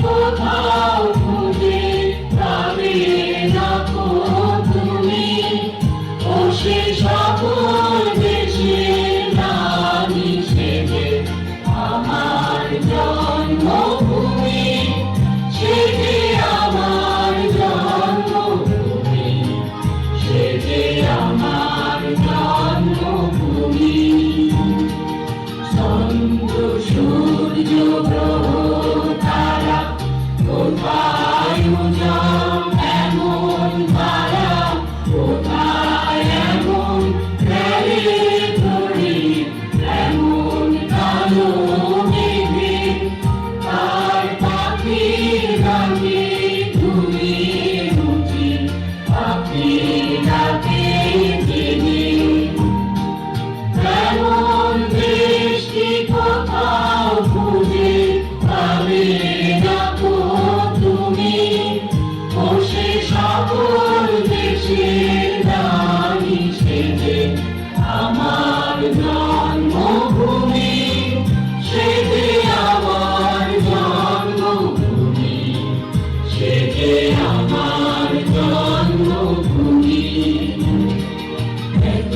কোথাও খুঁজে পাবে না কো তুমি, ও সে সকল দেশের রানী সেজে আমার জন্মভূমি, সেজে আমার জন্মভূমি, সেজে আমার জন্মভূমি। চন্দ্র সূর্য গ্রহ তারা কোথায় উজাড় এমন তারা, কোথায় এমন প্রাণে ধরি এমন কালো মেঘে, তার পাখির ডাকে তুমি রুচি, পাখির ডাকে জেগে এমন দেশটি কোথাও খুঁজে পাবে না কো তুমি, ও সে সকল দেশের রানী সেজে আমার জন্মভূমি, সেজে আমার জন্মভূমি, সেজে আমার জন্মভূমি। এত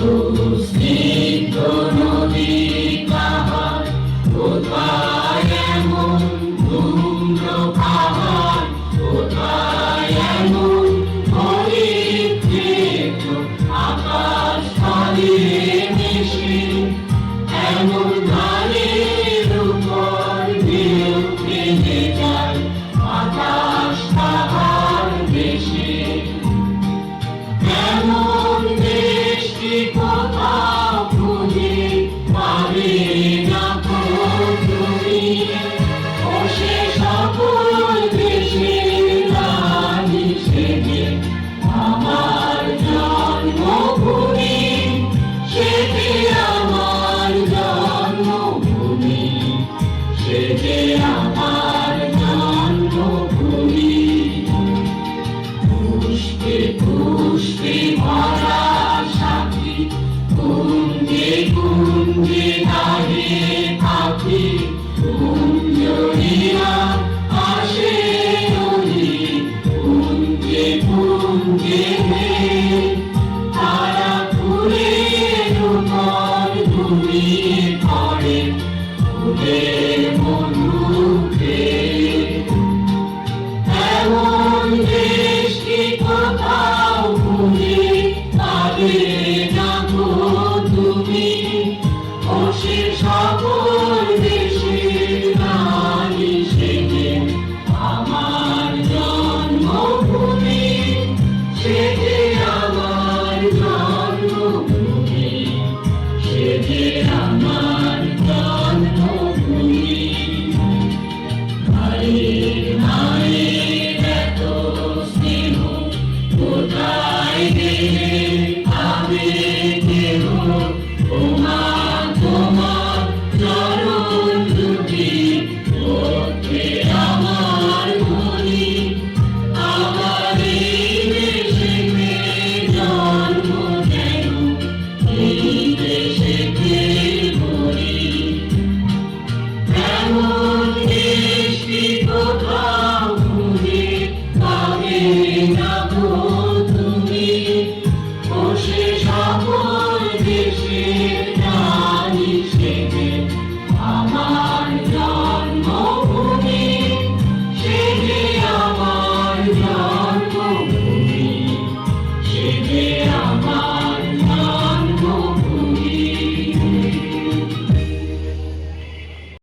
স্নিগ্ধ নদী পাহাড়, কোথায় এমন ধূম্র পাহাড়, কোথায় এমন হরিদ্র আকাশ স্থলে মিশে, এমন ধানের উপর ঢেউ ভেঙে যায় আকাশ তাহার দেশে। এমন দেশটি কোথাও খুঁজে পাবে না কো তুমি, ও সে সকল দেশের রানী সেজে আমার জন্মভূমি, সেজে আমার জন্মভূমি, সেজে আমার জন্মভূমি। পুষ্পে পুষ্পে ভরা সাথী, কুঞ্জে কুঞ্জে গাহে পাখি, কুঞ্জরিয়া আসে নদী, কুঞ্জে কুঞ্জে তারা ফুলের উপর ঘুমিয়ে পড়ে, ফুলের মধুতে। এমন দেশটি কোথাও খুঁজে পাবে না কো তুমি, ও সে সকল দেশের রানী সেজে আমার জন্মভূমি, সেজে আমার জন্মভূমি, সেজে আমার জন্মভূমি। মায়ের মায়ের এত স্নেহ কোথায় দেহে পাবে কেহ, ওমা তোমার চরণ দুটি পথে